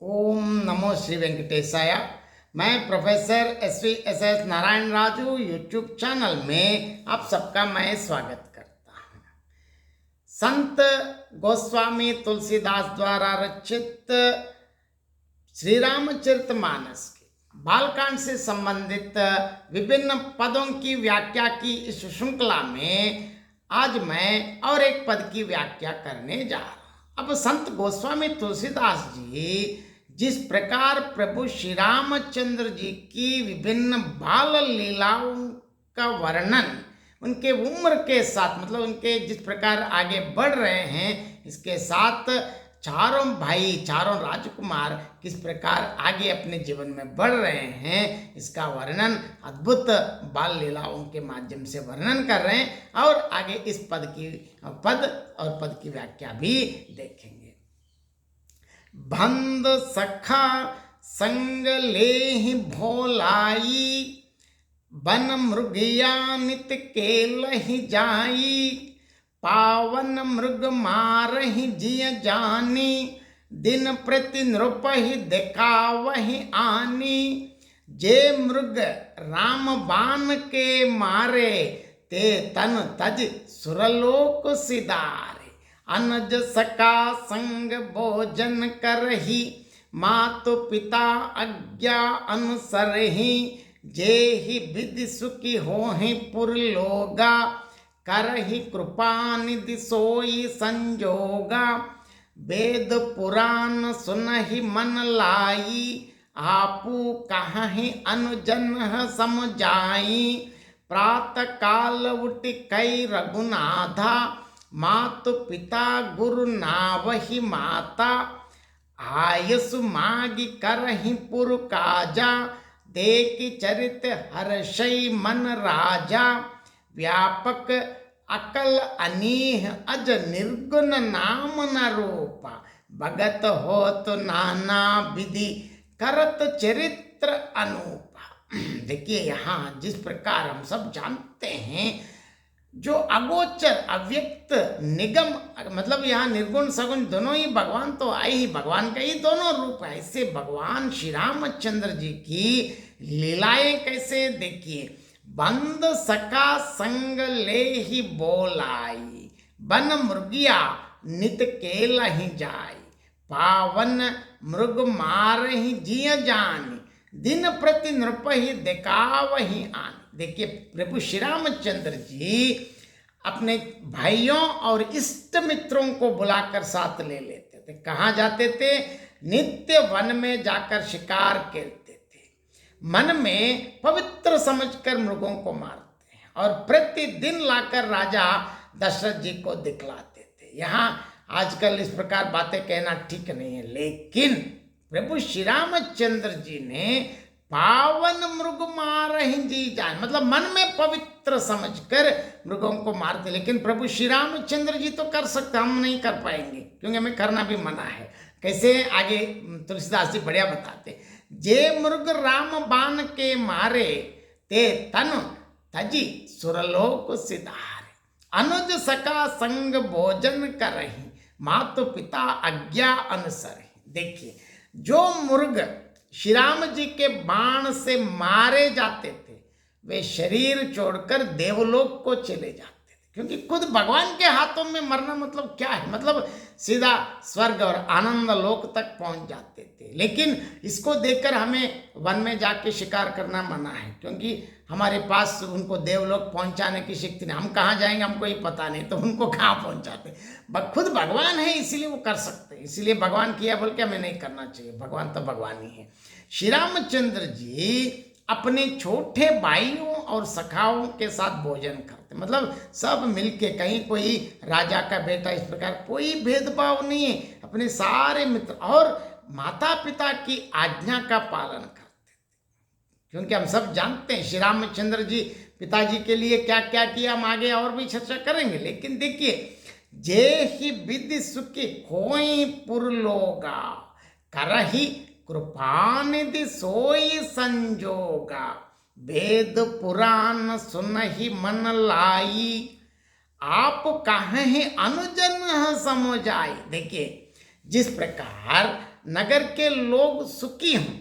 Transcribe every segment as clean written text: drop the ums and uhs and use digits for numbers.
ओम नमो श्री वेंकटेशाय। मैं professor S Narayan Raju YouTube channel में आप सबका मैं स्वागत करता हूँ। संत गोस्वामी तुलसीदास द्वारा रचित श्री रामचरितमानस के बालकांड से संबंधित विभिन्न पदों की व्याख्या की इस श्रृंखला में आज मैं और एक पद की व्याख्या करने जा रहा हूँ। अब संत गोस्वामी तुलसीदास जी जिस प्रकार प्रभु श्री रामचंद्र जी की विभिन्न बाल लीलाओं का वर्णन उनके उम्र के साथ मतलब उनके जिस प्रकार आगे बढ़ रहे हैं, इसके साथ चारों भाई चारों राजकुमार किस प्रकार आगे अपने जीवन में बढ़ रहे हैं, इसका वर्णन अद्भुत बाल लीलाओं के माध्यम से वर्णन कर रहे हैं और आगे इस पद की व्याख्या भी देखेंगे। बंद सखा संग लेहि भोलाई, बन मृगिया नित केलहि जाई, पावन मृग मारहि जिय जानी, दिन प्रति नृपहि देखावहि आनी, जे मृग राम बाण के मारे, ते तन तज सुरलोक सिधारे, अनज सका संग भोजन करही, मातु पिता आज्ञा अनुसरहि, जेहि विधि सुखी होहि पुरलोगा, करहि कृपा निधि सोई संजोगा, वेद पुराण सुनहि मन लाई, आपू कहि अनुजन समझाई, प्रातः काल उठि कै रघुनाथा, मातु पिता गुरु नावहि माता, आयसु मागी करहि पुर काजा, देखि चरित हर्षै मन राजा, व्यापक अकल अनीह अज निर्गुण नाम न रूपा, भगत होत नाना विधि करत चरित्र अनूपा। देखिए यहाँ जिस प्रकार हम सब जानते हैं जो अगोचर अव्यक्त निगम मतलब यहाँ निर्गुण सगुण दोनों ही भगवान तो आए ही, भगवान का ही दोनों रूप है। ऐसे भगवान श्री रामचंद्र जी की लीलाएं कैसे देखिए। बंद सका संग लेहि बोलाई, बन मृगिया नित केलहि जाई, पावन मृग मारहि जिय जानी, दिन प्रति नृपहि देखावहि आनी। देखिए प्रभु श्री रामचंद्र जी अपने भाइयों और इष्ट मित्रों को बुलाकर साथ ले लेते थे। कहाँ जाते थे? नित्य वन में जाकर शिकार करते थे। मन में पवित्र समझकर मृगों को मारते हैं और प्रतिदिन लाकर राजा दशरथ जी को दिखलाते थे। यहाँ आजकल इस प्रकार बातें कहना ठीक नहीं है, लेकिन प्रभु श्री रामचंद्र जी ने पावन मृग मारहि जी जान मतलब मन में पवित्र समझकर मृगों को मारते। लेकिन प्रभु श्री रामचंद्र जी तो कर सकते, हम नहीं कर पाएंगे क्योंकि हमें करना भी मना है। कैसे? आगे तुलसीदास जी बढ़िया बताते। जे मृग राम बाण के मारे, ते तन तजी सुरलोक सिधारे, अनुज सका संग भोजन करहि, मातु पिता आज्ञा अनुसरहि। देखिए जो मुर्ग श्री राम जी के बाण से मारे जाते थे वे शरीर छोड़कर देवलोक को चले जाते थे, क्योंकि खुद भगवान के हाथों में मरना मतलब क्या है, मतलब सीधा स्वर्ग और आनंद लोक तक पहुंच जाते थे। लेकिन इसको देखकर हमें वन में जाके शिकार करना मना है, क्योंकि हमारे पास उनको देवलोक पहुंचाने की शक्ति नहीं। हम कहाँ जाएंगे हमको ही पता नहीं, तो उनको कहाँ पहुंचाते। खुद भगवान है इसीलिए वो कर सकते हैं, इसीलिए भगवान किया बोल के हमें नहीं करना चाहिए। भगवान तो भगवान ही है। श्री रामचंद्र जी अपने छोटे भाइयों और सखाओं के साथ भोजन करते, मतलब सब मिलके, कहीं कोई राजा का बेटा इस प्रकार कोई भेदभाव नहीं है, अपने सारे मित्र और माता पिता की आज्ञा का पालन करते थे। क्योंकि हम सब जानते हैं श्री रामचंद्र जी पिताजी के लिए क्या क्या किया, हम आगे और भी चर्चा करेंगे। लेकिन देखिए, जे ही विधि सुखी होई पुरलोगा, करहि कृपा निधि सोई संजोगा, वेद पुराण सुनहि मन लाई, आप कहे अनुजन समझाई। देखिए जिस प्रकार नगर के लोग सुखी हों।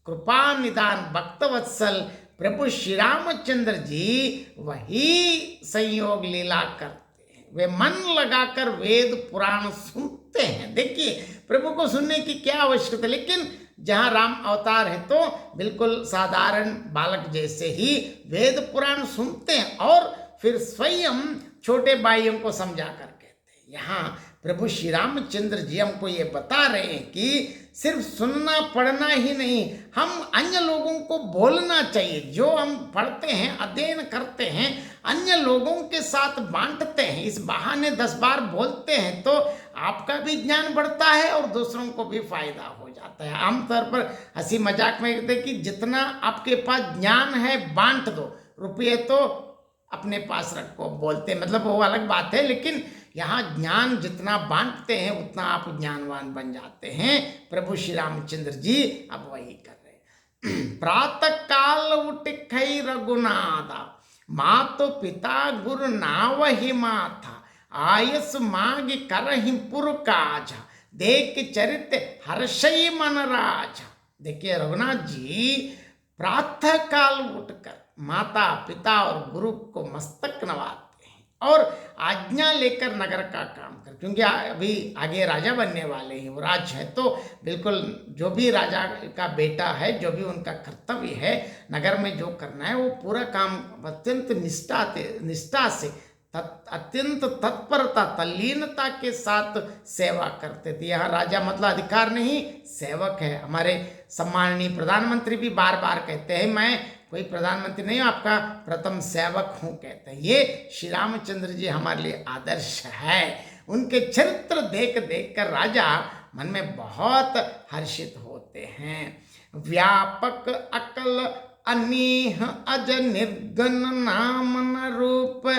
कृपा निदान भक्त वत्सल प्रभु श्री रामचंद्र जी वही संयोग लीला करते हैं। वे मन लगाकर वेद पुराण सुनते हैं। देखिए, प्रभु को सुनने की क्या आवश्यकता, लेकिन जहाँ राम अवतार है तो बिल्कुल साधारण बालक जैसे ही वेद पुराण सुनते हैं और फिर स्वयं छोटे भाइयों को समझा कर कहते हैं। यहाँ प्रभु श्री रामचंद्र जी हमको ये बता रहे हैं कि सिर्फ सुनना पढ़ना ही नहीं, हम अन्य लोगों को बोलना चाहिए। जो हम पढ़ते हैं, अध्ययन करते हैं, अन्य लोगों के साथ बांटते हैं, इस बहाने 10 बार बोलते हैं तो आपका भी ज्ञान बढ़ता है और दूसरों को भी फायदा हो जाता है। आमतौर पर हंसी मजाक में कहते हैं कि जितना आपके पास ज्ञान है बांट दो, रुपये तो अपने पास रखो, बोलते मतलब वो अलग बात है, लेकिन यहाँ ज्ञान जितना बांटते हैं उतना आप ज्ञानवान बन जाते हैं। प्रभु श्री रामचंद्र जी अब वही कर रहे हैं। प्रातः काल उठ खई रघुनाथा, मातो पिता गुरु नावहि माथा, आयस माग करहि पुर काजा, देख चरित हर्षई मन राजा। देखिए, रघुनाथ जी प्रातः काल उठकर माता पिता और गुरु को मस्तक नवाते हैं और आज्ञा लेकर नगर का काम कर, क्योंकि अभी आगे राजा बनने वाले हैं, वो राज है, तो बिल्कुल जो भी राजा का बेटा है, जो भी उनका कर्तव्य है नगर में जो करना है वो पूरा काम अत्यंत निष्ठा से अत्यंत तत्परता तल्लीनता के साथ सेवा करते थे। यहाँ राजा मतलब अधिकार नहीं, सेवक है। हमारे सम्माननीय प्रधानमंत्री भी बार बार कहते हैं, मैं कोई प्रधानमंत्री नहीं हूँ, आपका प्रथम सेवक हूँ, कहते हैं। ये श्री रामचंद्र जी हमारे लिए आदर्श है। उनके चरित्र देख देख कर राजा मन में बहुत हर्षित होते हैं। व्यापक अकल अनीह अज निर्गन नाम न रूप,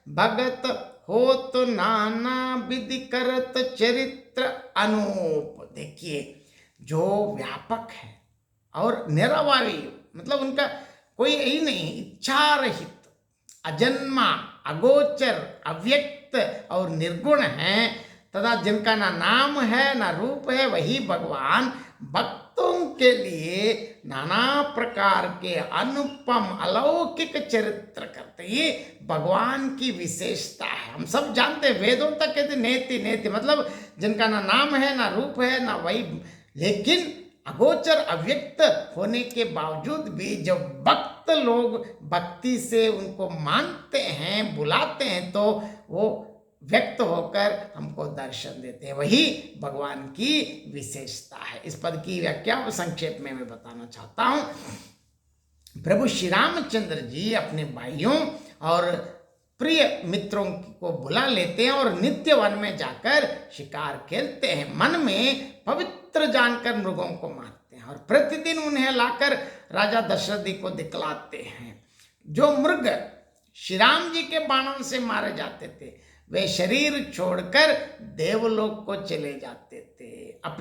भगत होत नाना विधि करत चरित्र अनूप। देखिए, जो व्यापक है और निरवयी, मतलब उनका कोई यही नहीं, इच्छा रहित, अजन्मा, अगोचर, अव्यक्त और निर्गुण है, तथा जिनका ना नाम है ना रूप है, वही भगवान भक्तों के लिए नाना प्रकार के अनुपम अलौकिक चरित्र करते। ये भगवान की विशेषता है। हम सब जानते हैं, वेदों तक कहते नेति नेति, मतलब जिनका ना नाम है ना रूप है ना वही, लेकिन अगोचर अव्यक्त होने के बावजूद भी जब भक्त लोग भक्ति से उनको मानते हैं, बुलाते हैं, तो वो व्यक्त होकर हमको दर्शन देते हैं। वही भगवान की विशेषता है। इस पद की व्याख्या संक्षेप में मैं बताना चाहता हूँ। प्रभु श्री रामचंद्र जी अपने भाइयों और प्रिय मित्रों को बुला लेते हैं और नित्य वन में जाकर शिकार खेलते हैं। मन में पवित्र जानकर मृगों को मारते हैं और प्रतिदिन उन्हें लाकर राजा दशरथ जी को दिखलाते हैं। जो मृग श्री राम जी के बाणों से मारे जाते थे, वे शरीर छोड़कर देवलोक को चले जाते थे। अब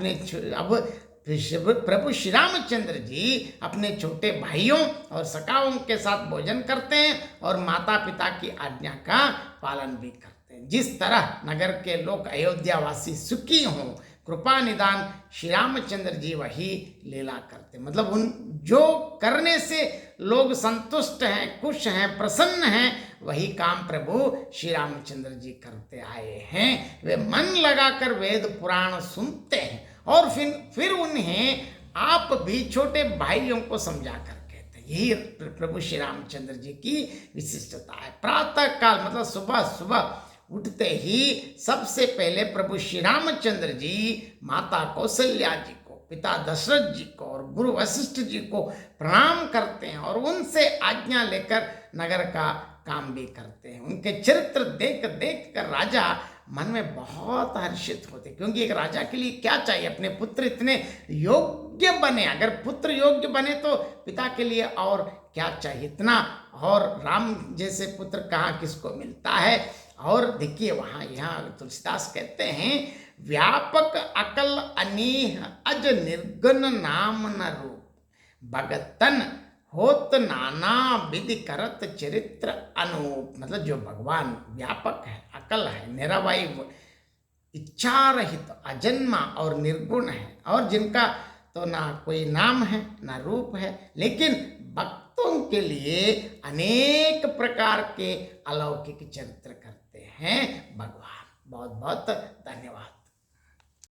प्रभु श्री रामचंद्र जी अपने छोटे भाइयों और सखाओं के साथ भोजन करते हैं और माता पिता की आज्ञा का पालन भी करते हैं। जिस तरह नगर के लोग अयोध्यावासी सुखी हों, कृपा निदान श्री रामचंद्र जी वही लीला करते, मतलब उन जो करने से लोग संतुष्ट हैं, खुश हैं, प्रसन्न हैं, वही काम प्रभु श्री रामचंद्र जी करते आए हैं। वे मन लगाकर वेद पुराण सुनते हैं और फिर उन्हें आप भी छोटे भाइयों को समझा कर कहते हैं। यही प्रभु श्री रामचंद्र जी की विशिष्टता है। प्रातः काल मतलब सुबह सुबह उठते ही सबसे पहले प्रभु श्री रामचंद्र जी माता कौशल्या जी को, पिता दशरथ जी को और गुरु वशिष्ठ जी को प्रणाम करते हैं और उनसे आज्ञा लेकर नगर का काम भी करते हैं। उनके चरित्र देख देख कर राजा मन में बहुत हर्षित होते, क्योंकि एक राजा के लिए क्या चाहिए, अपने पुत्र इतने योग्य बने। अगर पुत्र योग्य बने तो पिता के लिए और क्या चाहिए, इतना और राम जैसे पुत्र कहाँ किसको मिलता है। और देखिए वहाँ यहाँ तुलसीदास कहते हैं, व्यापक अकल अनीह अज निर्गुण नाम न रूप, भगतन होत नाना विधि करत चरित्र अनूप। मतलब जो भगवान व्यापक है, अकल है, निरवय इच्छा रहित अजन्मा और निर्गुण है, और जिनका तो ना कोई नाम है ना रूप है, लेकिन भक्तों के लिए अनेक प्रकार के अलौकिक चरित्र करते हैं भगवान। बहुत बहुत